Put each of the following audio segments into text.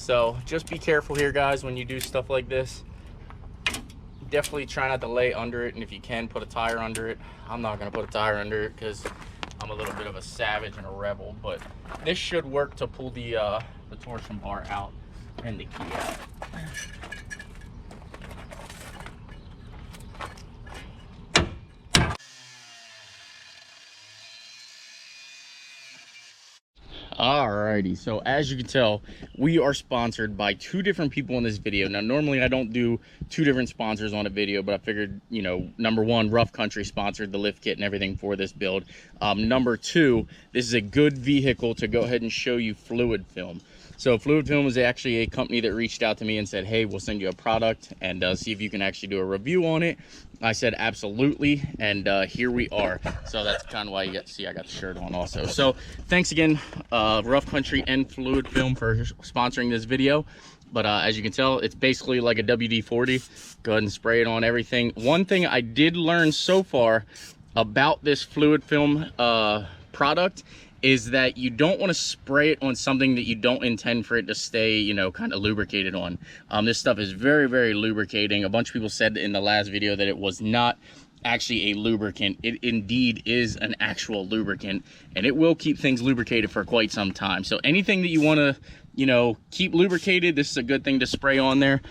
So just be careful here, guys, when you do stuff like this. Definitely try not to lay under it, and if you can, put a tire under it. I'm not gonna put a tire under it because I'm a little bit of a savage and a rebel, but this should work to pull the torsion bar out and the key out. Alrighty, so as you can tell, we are sponsored by two different people in this video. Now, normally I don't do two different sponsors on a video, but I figured, you know, number one, Rough Country sponsored the lift kit and everything for this build. Number two, this is a good vehicle to go ahead and show you fluid film. So Fluid Film is actually a company that reached out to me and said, hey, we'll send you a product and see if you can actually do a review on it. I said, absolutely, and here we are. So that's kind of why you get to see I got the shirt on also. So thanks again, Rough Country and Fluid Film for sponsoring this video. But as you can tell, it's basically like a WD-40. Go ahead and spray it on everything. One thing I did learn so far about this Fluid Film product is that you don't want to spray it on something that you don't intend for it to stay, you know, kind of lubricated on. This stuff is very, very lubricating. A bunch of people said in the last video that it was not actually a lubricant. It indeed is an actual lubricant, and it will keep things lubricated for quite some time. So anything that you want to, you know, keep lubricated, this is a good thing to spray on there.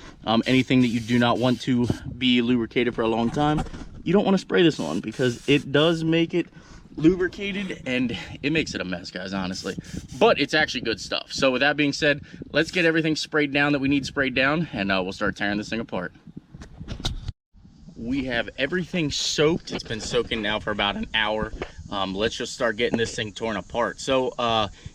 Anything that you do not want to be lubricated for a long time, you don't want to spray this on, because it does make it lubricated and it makes it a mess, guys, honestly. But it's actually good stuff. So with that being said, let's get everything sprayed down that we need sprayed down, and we'll start tearing this thing apart. We have everything soaked. It's been soaking now for about an hour. Let's just start getting this thing torn apart. So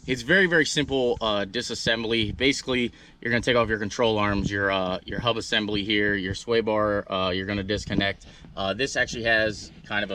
it's very, very simple disassembly. Basically, you're gonna take off your control arms, your hub assembly here, your sway bar, you're gonna disconnect. This actually has kind of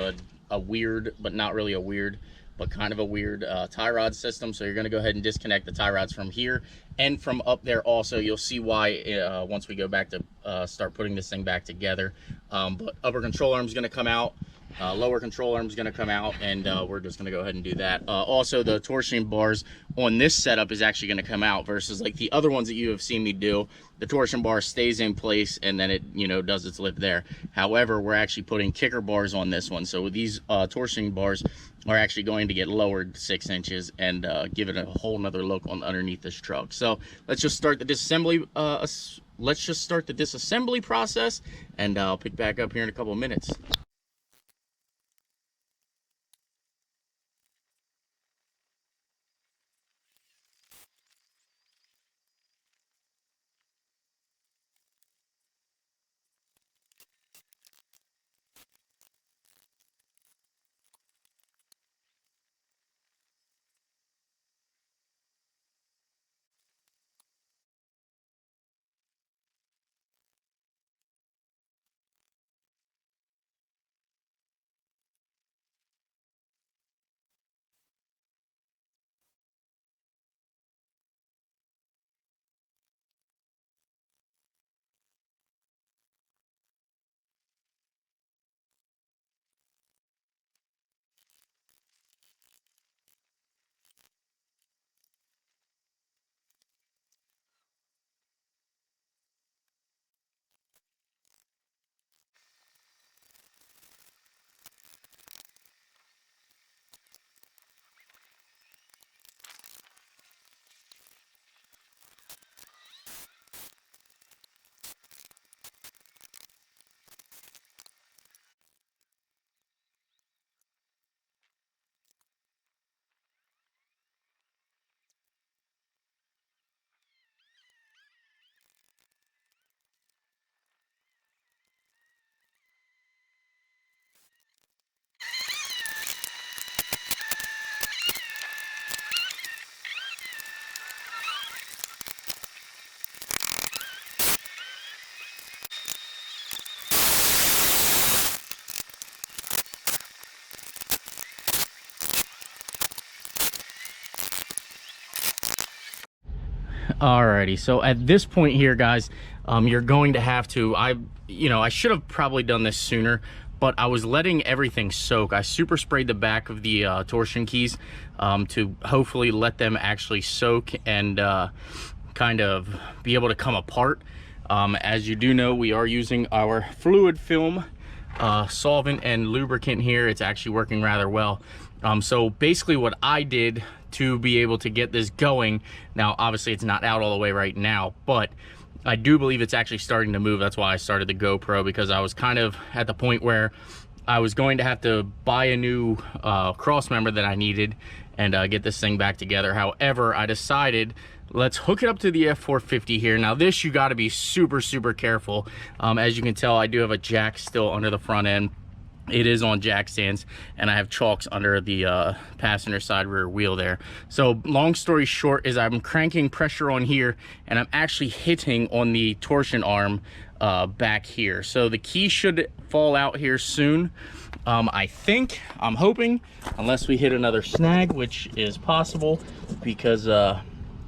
a weird, but not really a weird, but kind of a weird tie rod system. So you're gonna go ahead and disconnect the tie rods from here and from up there also. You'll see why once we go back to start putting this thing back together. But upper control arm is gonna come out, lower control arm is gonna come out, and we're just gonna go ahead and do that. Also, the torsion bars on this setup is actually gonna come out versus like the other ones that you have seen me do. The torsion bar stays in place and then it, you know, does its lift there. However, we're actually putting kicker bars on this one. So these torsion bars are actually going to get lowered 6 inches and give it a whole nother look on underneath this truck. So let's just start the disassembly. Let's just start the disassembly process, and I'll pick back up here in a couple of minutes. Alrighty, so at this point here, guys, you're going to have to, I should have probably done this sooner, but I was letting everything soak. I super sprayed the back of the torsion keys to hopefully let them actually soak and kind of be able to come apart. As you do know, we are using our fluid film solvent and lubricant here. It's actually working rather well. So basically what I did to be able to get this going, now obviously it's not out all the way right now, but I do believe it's actually starting to move. That's why I started the GoPro, because I was kind of at the point where I was going to have to buy a new cross member that I needed and get this thing back together. However, I decided, let's hook it up to the F450 here. Now this, you got to be super careful. As you can tell, I do have a jack still under the front end. It is on jack stands, and I have chocks under the passenger side rear wheel there. So long story short is I'm cranking pressure on here, and I'm actually hitting on the torsion arm back here. So the key should fall out here soon. I think, I'm hoping, unless we hit another snag, which is possible, because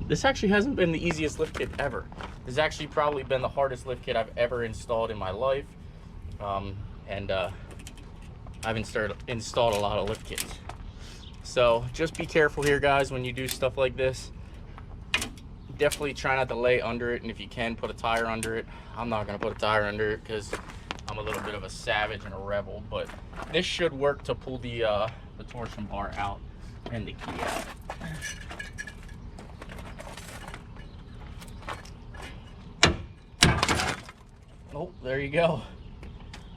this actually hasn't been the easiest lift kit ever. This has actually probably been the hardest lift kit I've ever installed in my life. I've installed a lot of lift kits. So just be careful here, guys, when you do stuff like this. Definitely try not to lay under it, and if you can, put a tire under it. I'm not gonna put a tire under it because I'm a little bit of a savage and a rebel, but this should work to pull the torsion bar out and the key out. Oh, there you go.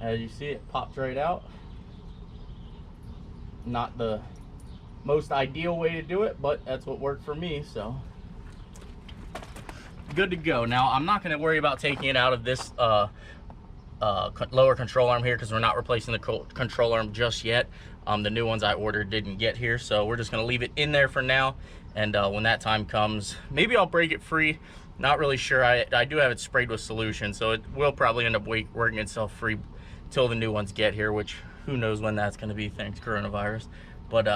As you see, it popped right out. Not the most ideal way to do it, but that's what worked for me, so good to go. Now I'm not going to worry about taking it out of this lower control arm here, because we're not replacing the control arm just yet. The new ones I ordered didn't get here, so we're just going to leave it in there for now, and when that time comes, maybe I'll break it free. Not really sure. I do have it sprayed with solution, so it will probably end up working itself free till the new ones get here, which who knows when that's going to be, thanks coronavirus. But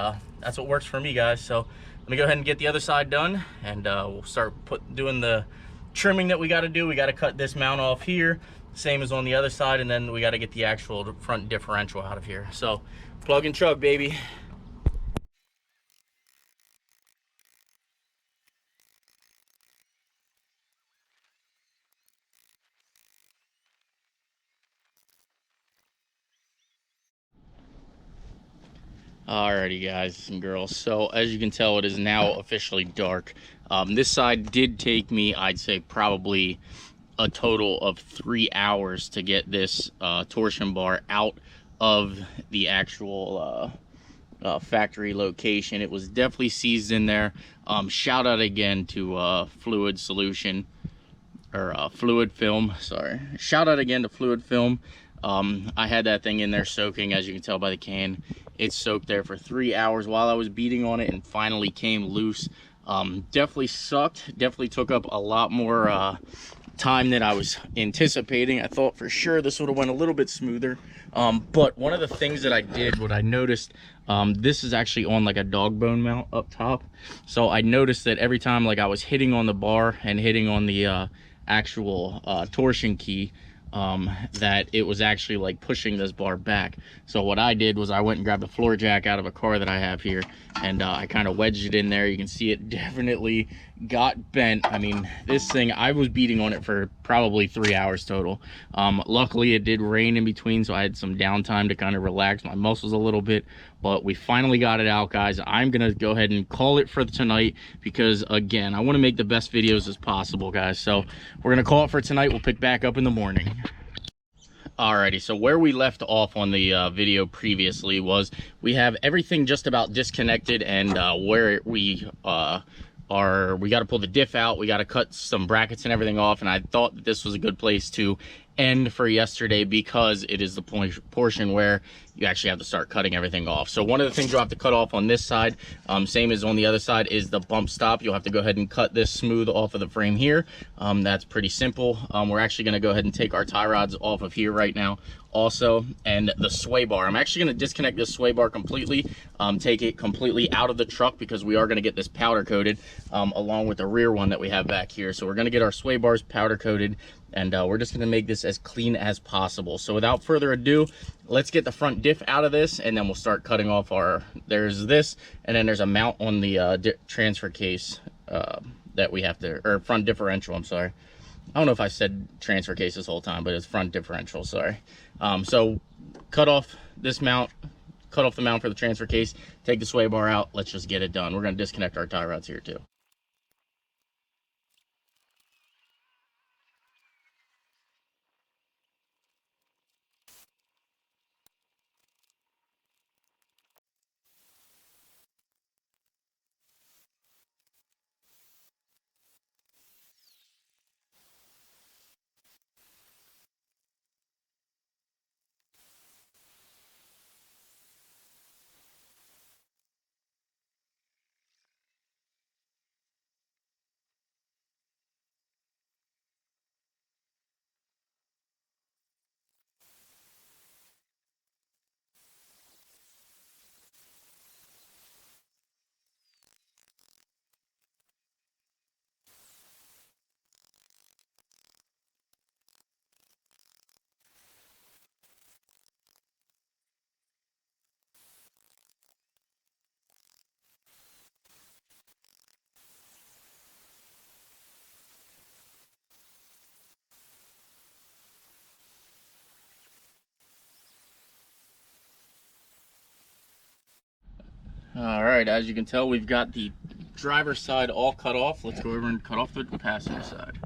that's what works for me, guys. So let me go ahead and get the other side done, and we'll start doing the trimming that we got to do. We got to cut this mount off here, same as on the other side, and then we got to get the actual front differential out of here. So plug and chug, baby. Alrighty, guys and girls, so as you can tell, it is now officially dark. This side did take me, I'd say, probably a total of 3 hours to get this torsion bar out of the actual factory location. It was definitely seized in there. Shout out again to fluid solution, or fluid film, sorry. Shout out again to fluid film. I had that thing in there soaking, as you can tell by the can. It soaked there for 3 hours while I was beating on it, and finally came loose. Definitely sucked. Definitely took up a lot more time than I was anticipating. I thought for sure this would have went a little bit smoother. But one of the things that I did, what I noticed, this is actually on like a dog bone mount up top. So I noticed that every time like I was hitting on the bar and hitting on the actual torsion key, that it was actually like pushing this bar back. So what I did was I went and grabbed a floor jack out of a car that I have here, and I kind of wedged it in there. You can see it definitely got bent. I mean, this thing, I was beating on it for probably 3 hours total. Luckily it did rain in between, so I had some downtime to kind of relax my muscles a little bit, but we finally got it out, guys. I'm gonna go ahead and call it for tonight, because again, I want to make the best videos as possible, guys. So we're gonna call it for tonight. We'll pick back up in the morning. Alrighty, so where we left off on the video previously was we have everything just about disconnected, and where we got to pull the diff out, we got to cut some brackets and everything off, and I thought that this was a good place to end for yesterday, because it is the portion where you actually have to start cutting everything off. So one of the things you'll have to cut off on this side, same as on the other side, is the bump stop. You'll have to go ahead and cut this smooth off of the frame here. That's pretty simple. We're actually going to go ahead and take our tie rods off of here right now also, and the sway bar. I'm actually going to disconnect this sway bar completely, take it completely out of the truck, because we are going to get this powder coated along with the rear one that we have back here. So we're going to get our sway bars powder coated, and we're just going to make this as clean as possible. So without further ado, let's get the front diff out of this, and then we'll start cutting off our, there's this, and then there's a mount on the transfer case that we have to, or front differential, I'm sorry. I don't know if I said transfer case this whole time, but it's front differential, sorry. So cut off this mount, cut off the mount for the transfer case, take the sway bar out, let's just get it done. We're gonna disconnect our tie rods here too. All right, as you can tell, we've got the driver's side all cut off. Let's go over and cut off the passenger side.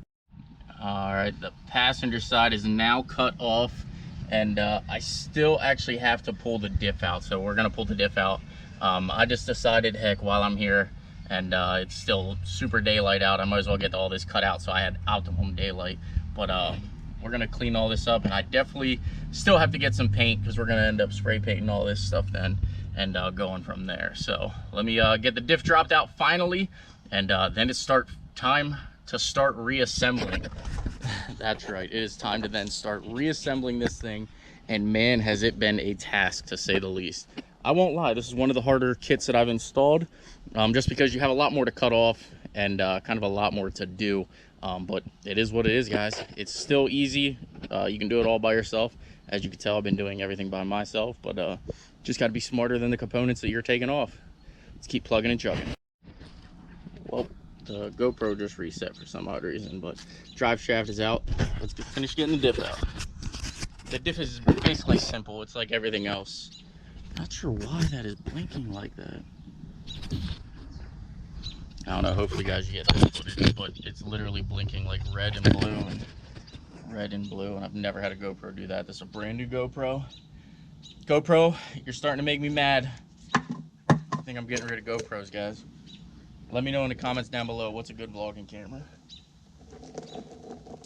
All right, the passenger side is now cut off, and I still actually have to pull the diff out. So we're gonna pull the diff out. I just decided, heck, while I'm here, and it's still super daylight out, I might as well get all this cut out so I had optimum daylight. But we're gonna clean all this up, and I definitely still have to get some paint because we're gonna end up spray painting all this stuff then, and going from there. So let me get the diff dropped out finally, and then it's time to start reassembling. That's right, it is time to then start reassembling this thing, and man, has it been a task, to say the least. I won't lie, this is one of the harder kits that I've installed, just because you have a lot more to cut off and kind of a lot more to do. But it is what it is, guys. It's still easy. You can do it all by yourself. As you can tell, I've been doing everything by myself, but just got to be smarter than the components that you're taking off. Let's keep plugging and chugging. Well, the GoPro just reset for some odd reason, but drive shaft is out. Let's finish getting the diff out. The diff is basically simple. It's like everything else. Not sure why that is blinking like that. I don't know, hopefully guys you get this footage, but it's literally blinking like red and blue, and I've never had a GoPro do that. This is a brand new GoPro. GoPro, you're starting to make me mad. I think I'm getting rid of GoPros, guys. Let me know in the comments down below what's a good vlogging camera.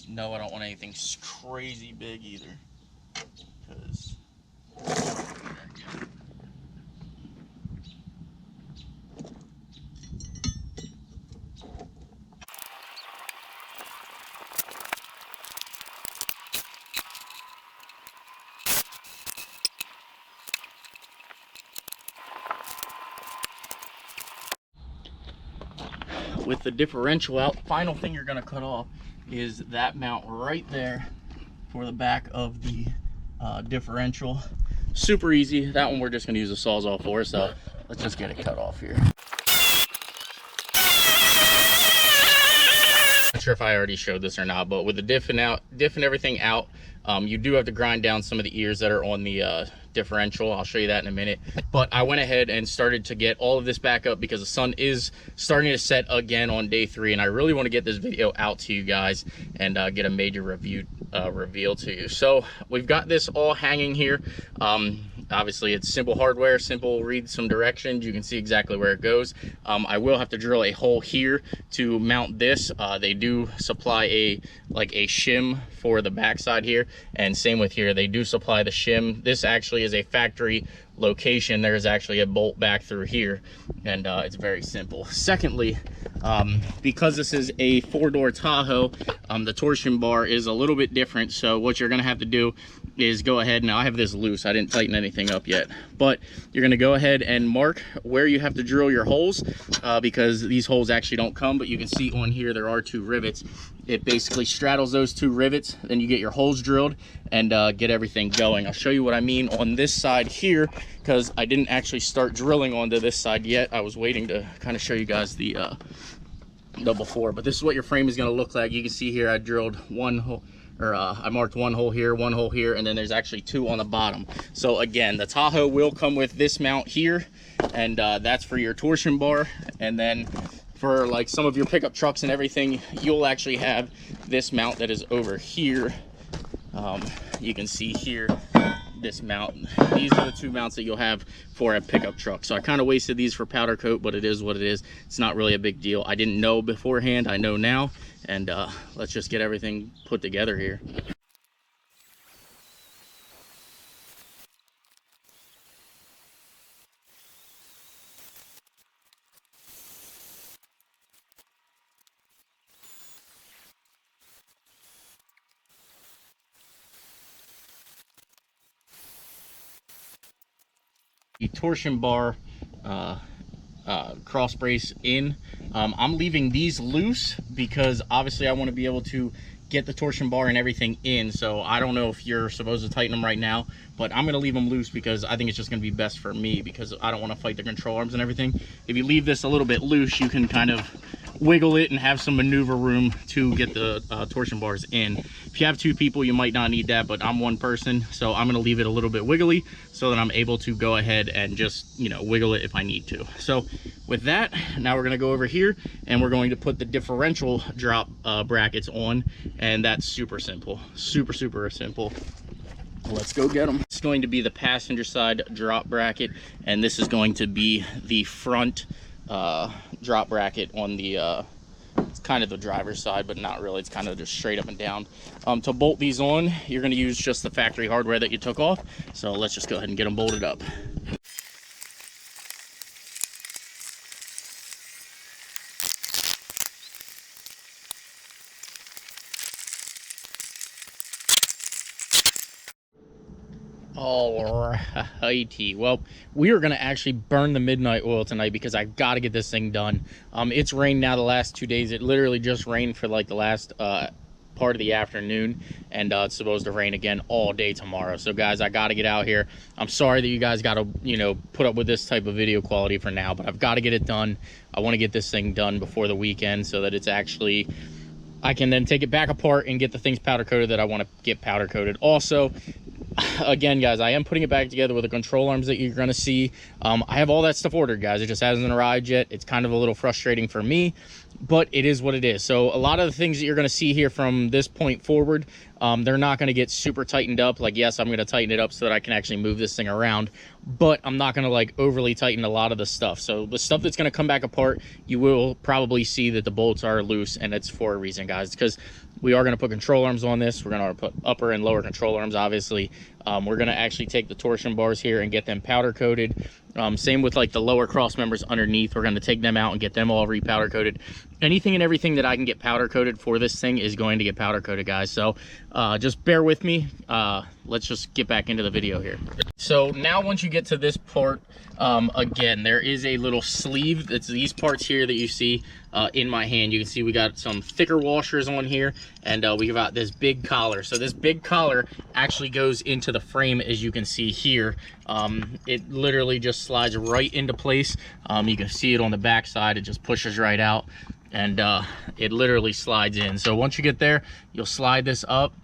No, I don't want anything crazy big either, because with the differential out, final thing you're going to cut off is that mount right there for the back of the differential. Super easy. That one we're just going to use a Sawzall for, so let's just get it cut off here. Not sure if I already showed this or not, but with the diff and everything out, you do have to grind down some of the ears that are on the differential. I'll show you that in a minute. But I went ahead and started to get all of this back up because the sun is starting to set again on day 3, and I really want to get this video out to you guys and get a major reveal to you. So we've got this all hanging here. Obviously it's simple hardware, simple, read some directions, you can see exactly where it goes. I will have to drill a hole here to mount this. They do supply a shim for the backside here, and same with here, they do supply the shim. This actually is a factory location. There's actually a bolt back through here, and it's very simple. Secondly, because this is a 4-door TallHoe, the torsion bar is a little bit different. So what you're gonna have to do is go ahead, now I have this loose, I didn't tighten anything up yet, but you're gonna go ahead and mark where you have to drill your holes, because these holes actually don't come, but you can see on here there are 2 rivets. It basically straddles those 2 rivets, then you get your holes drilled and get everything going. I'll show you what I mean on this side here, because I didn't actually start drilling onto this side yet. I was waiting to kind of show you guys the the before. But this is what your frame is going to look like. You can see here I drilled one hole, or I marked one hole here, and then there's actually 2 on the bottom. So again, the TallHoe will come with this mount here, and that's for your torsion bar. And then for like some of your pickup trucks and everything, you'll actually have this mount that is over here. You can see here this mount. These are the 2 mounts that you'll have for a pickup truck. So I kind of wasted these for powder coat, but it is what it is. It's not really a big deal. I didn't know beforehand, I know now, and let's just get everything put together here. The torsion bar cross brace in. I'm leaving these loose because obviously I want to be able to get the torsion bar and everything in. So I don't know if you're supposed to tighten them right now, but I'm going to leave them loose because I think it's just going to be best for me, because I don't want to fight the control arms and everything. If you leave this a little bit loose, you can kind of wiggle it and have some maneuver room to get the torsion bars in. If you have 2 people, you might not need that, but I'm 1 person, so I'm going to leave it a little bit wiggly so that I'm able to go ahead and just, you know, wiggle it if I need to. So with that, now we're going to go over here and we're going to put the differential drop brackets on, and that's super simple, super simple. Let's go get them. It's going to be the passenger side drop bracket, and this is going to be the front drop bracket on the it's kind of the driver's side, but not really. It's kind of just straight up and down. To bolt these on, you're going to use just the factory hardware that you took off. So let's just go ahead and get them bolted up. Alrighty, well, we are going to actually burn the midnight oil tonight because I got to get this thing done. It's rained now the last 2 days. It literally just rained for like the last part of the afternoon, and it's supposed to rain again all day tomorrow. So guys, I got to get out here. I'm sorry that you guys got to, you know, put up with this type of video quality for now, but I've got to get it done. I want to get this thing done before the weekend so that it's actually, I can then take it back apart and get the things powder coated that I want to get powder coated. Also, again, guys, I am putting it back together with the control arms that you're going to see. I have all that stuff ordered, guys. It just hasn't arrived yet. It's kind of a little frustrating for me, but it is what it is. So a lot of the things that you're going to see here from this point forward, they're not going to get super tightened up. Like, yes, I'm going to tighten it up so that I can actually move this thing around, but I'm not going to like overly tighten a lot of the stuff. So the stuff that's going to come back apart, you will probably see that the bolts are loose, and it's for a reason, guys, because we are going to put control arms on this. We're going to put upper and lower control arms, obviously. We're going to actually take the torsion bars here and get them powder coated. Same with like the lower cross members underneath. We're going to take them out and get them all repowder coated. Anything and everything that I can get powder coated for this thing is going to get powder coated, guys. So just bear with me. Let's just get back into the video here. So now once you get to this part, again, there is a little sleeve. It's these parts here that you see in my hand. You can see we got some thicker washers on here, and we got this big collar. So this big collar actually goes into the frame, as you can see here. It literally just slides right into place. You can see it on the back side. It just pushes right out, and it literally slides in. So once you get there, you'll slide this up,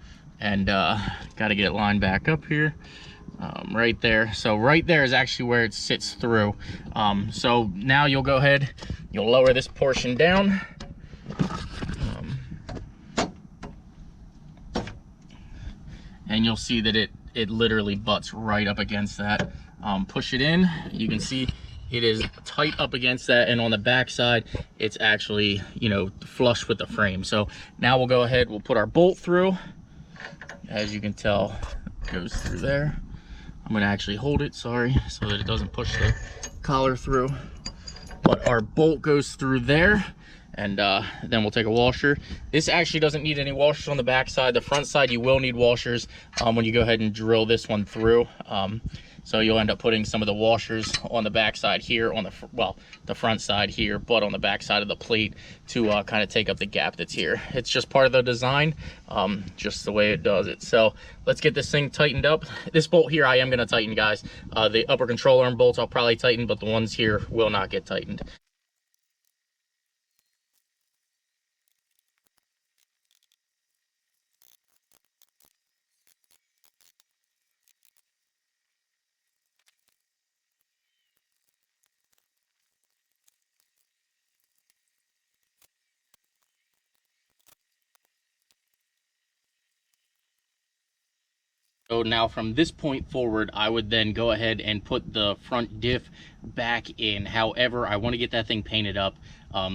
and got to get it lined back up here. Right there. So right there is actually where it sits through. So now you'll go ahead, you'll lower this portion down. And you'll see that it literally butts right up against that. Push it in, you can see it is tight up against that, and on the back side it's actually, you know, flush with the frame. So now we'll go ahead, we'll put our bolt through. As you can tell, it goes through there. I'm gonna actually hold it, sorry, so that it doesn't push the collar through. But our bolt goes through there, and then we'll take a washer. This actually doesn't need any washers on the back side. The front side you will need washers when you go ahead and drill this one through. So you'll end up putting some of the washers on the back side here, on the front side here, but on the back side of the plate to kind of take up the gap that's here. It's just part of the design, just the way it does it. So let's get this thing tightened up. This bolt here I am going to tighten, guys. The upper control arm bolts I'll probably tighten, but the ones here will not get tightened. So now from this point forward, I would then go ahead and put the front diff back in. However, I want to get that thing painted up.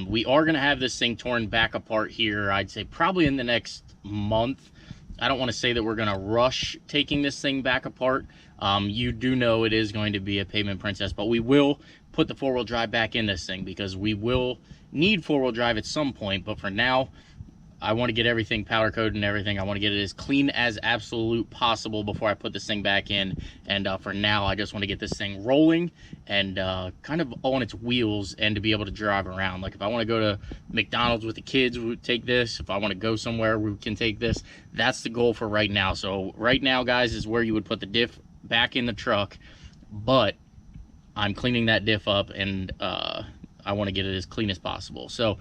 We are going to have this thing torn back apart here, I'd say probably in the next month. I don't want to say that we're going to rush taking this thing back apart. You do know it is going to be a pavement princess, but we will put the four-wheel drive back in this thing because we will need four-wheel drive at some point. But for now, I want to get everything powder coated and everything. I want to get it as clean as absolute possible before I put this thing back in. And for now, I just want to get this thing rolling and kind of on its wheels and to be able to drive around. Like if I want to go to McDonald's with the kids, we would take this. If I want to go somewhere, we can take this. That's the goal for right now. So right now, guys, is where you would put the diff back in the truck. But I'm cleaning that diff up and I want to get it as clean as possible. So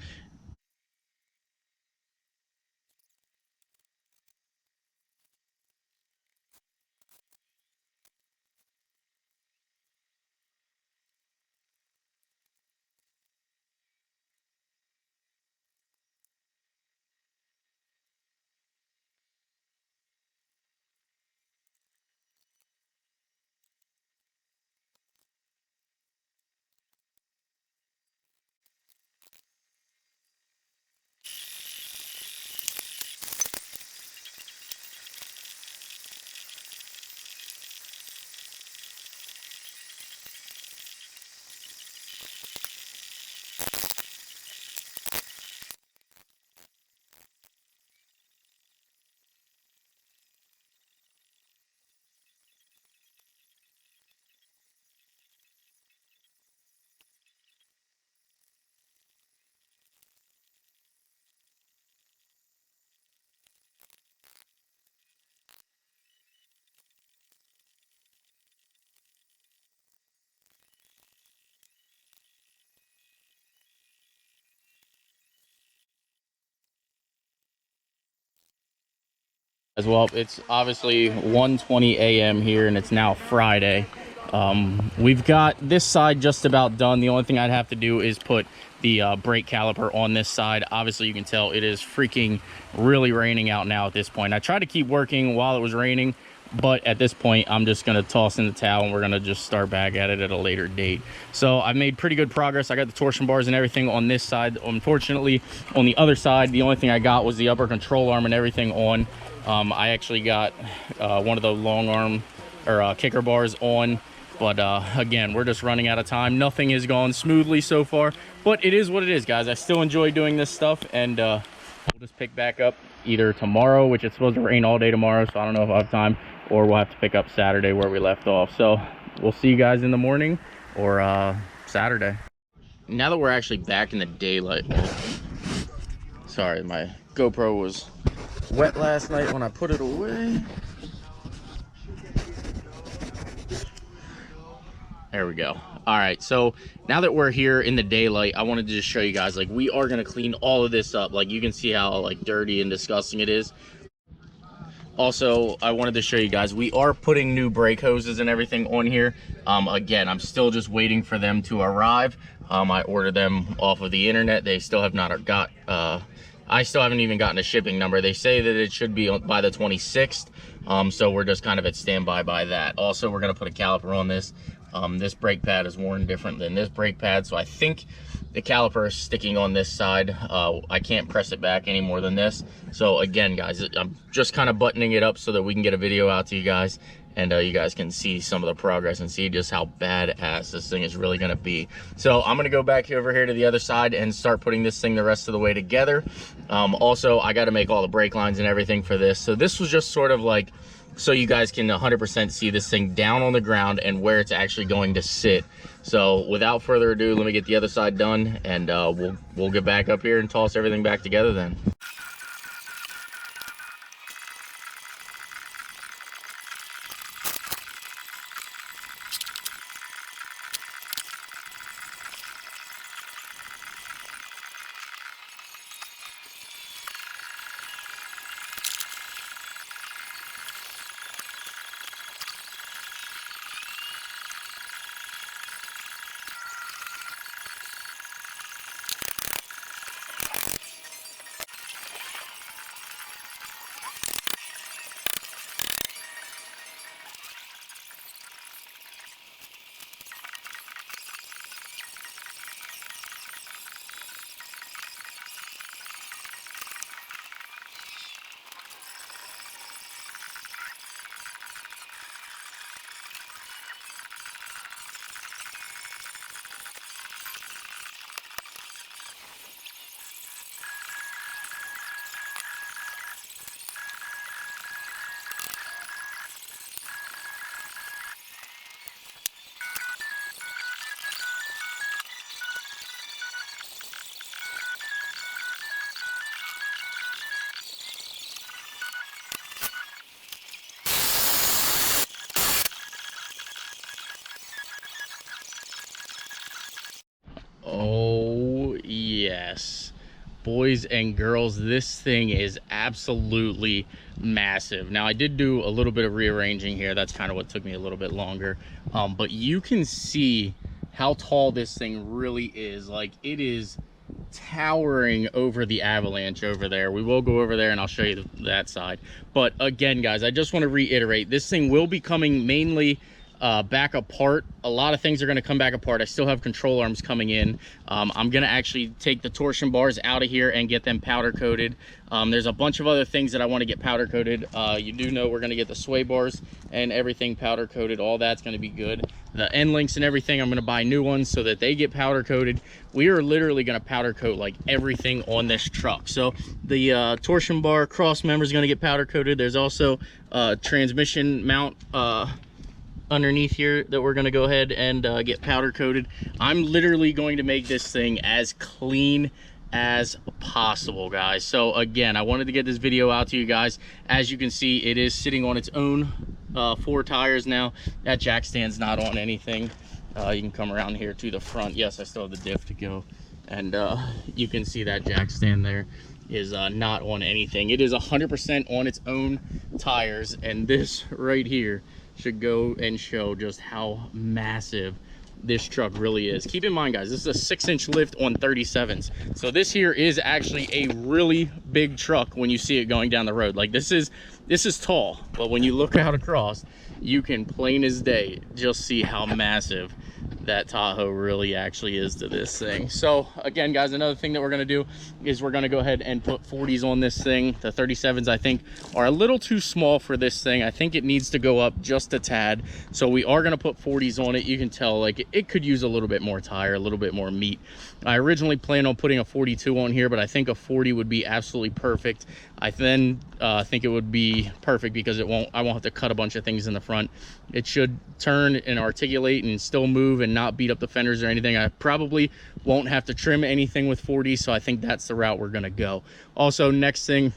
as well, it's obviously 1:20 a.m. here and it's now Friday. We've got this side just about done. The only thing I'd have to do is put the brake caliper on this side. Obviously you can tell it is freaking really raining out now at this point. I tried to keep working while it was raining, but at this point I'm just going to toss in the towel and we're going to just start back at it at a later date. So I've made pretty good progress. I got the torsion bars and everything on this side. Unfortunately, on the other side, the only thing I got was the upper control arm and everything on. I actually got one of the long arm or kicker bars on, but again, we're just running out of time. Nothing has gone smoothly so far, but it is what it is, guys. I still enjoy doing this stuff, and we'll just pick back up either tomorrow, which it's supposed to rain all day tomorrow, so I don't know if I'll have time, or we'll have to pick up Saturday where we left off. So we'll see you guys in the morning or Saturday. Now that we're actually back in the daylight, sorry, my GoPro was wet last night when I put it away. There we go. All right, so now that we're here in the daylight, I wanted to just show you guys, like, we are going to clean all of this up. Like, you can see how, like, dirty and disgusting it is. Also, I wanted to show you guys, we are putting new brake hoses and everything on here. Again, I'm still just waiting for them to arrive. I ordered them off of the internet. They still have not got, I still haven't even gotten a shipping number. They say that it should be by the 26th. So we're just kind of at standby by that. Also, we're gonna put a caliper on this. This brake pad is worn different than this brake pad. So I think the caliper is sticking on this side. I can't press it back any more than this. So again, guys, I'm just kind of buttoning it up so that we can get a video out to you guys, and you guys can see some of the progress and see just how badass this thing is really gonna be. So I'm gonna go back over here to the other side and start putting this thing the rest of the way together. Also, I gotta make all the brake lines and everything for this. So this was just sort of like, so you guys can 100% see this thing down on the ground and where it's actually going to sit. So without further ado, let me get the other side done, and we'll get back up here and toss everything back together then. boys and girls, this thing is absolutely massive. Now I did do a little bit of rearranging here. That's kind of what took me a little bit longer, but you can see how tall this thing really is. Like, it is towering over the avalanche over there. We will go over there and I'll show you that side. But again, guys, I just want to reiterate, this thing will be coming mainly back apart. A lot of things are going to come back apart. I still have control arms coming in. I'm going to actually take the torsion bars out of here and get them powder coated. There's a bunch of other things that I want to get powder coated. You do know we're going to get the sway bars and everything powder coated. All that's going to be good. The end links and everything, I'm going to buy new ones so that they get powder coated. We are literally going to powder coat like everything on this truck. So the torsion bar cross member is going to get powder coated. There's also a transmission mount underneath here that we're going to go ahead and get powder coated. I'm literally going to make this thing as clean as possible, guys. So again, I wanted to get this video out to you guys. As you can see, it is sitting on its own 4 tires now. That jack stand's not on anything. You can come around here to the front. Yes, I still have the diff to go, and you can see that jack stand there is not on anything. It is 100% on its own tires, and this right here should go and show just how massive this truck really is. Keep in mind, guys, this is a 6-inch lift on 37s. So this here is actually a really big truck when you see it going down the road. Like, this is tall, but when you look out across, you can plain as day just see how massive that TallHoe really actually is to this thing. So again, guys, another thing that we're going to do is we're going to go ahead and put 40s on this thing. The 37s, I think, are a little too small for this thing. I think it needs to go up just a tad. So we are going to put 40s on it. You can tell, like, it could use a little bit more tire, a little bit more meat. I originally planned on putting a 42 on here, but I think a 40 would be absolutely perfect. I then think it would be perfect because I won't have to cut a bunch of things in the front. It should turn and articulate and still move and not beat up the fenders or anything. I probably won't have to trim anything with 40, so I think that's the route we're gonna go. Also, next thing,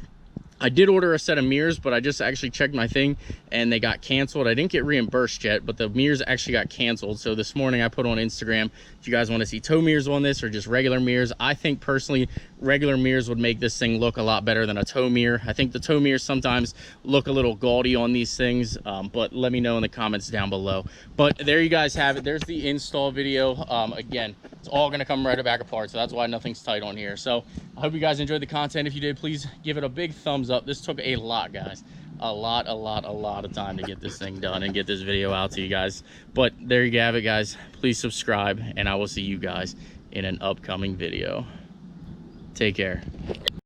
I did order a set of mirrors, but I just actually checked my thing and they got canceled. I didn't get reimbursed yet, but the mirrors actually got canceled. So this morning I put on Instagram, if you guys want to see tow mirrors on this or just regular mirrors. I think personally regular mirrors would make this thing look a lot better than a tow mirror. I think the tow mirrors sometimes look a little gaudy on these things, but let me know in the comments down below. But there you guys have it. There's the install video. Again, it's all going to come right back apart, so that's why nothing's tight on here. So I hope you guys enjoyed the content. If you did, please give it a big thumbs up. This took a lot, guys. A lot of time to get this thing done and get this video out to you guys. But there you have it, guys. Please subscribe, and I will see you guys in an upcoming video. Take care.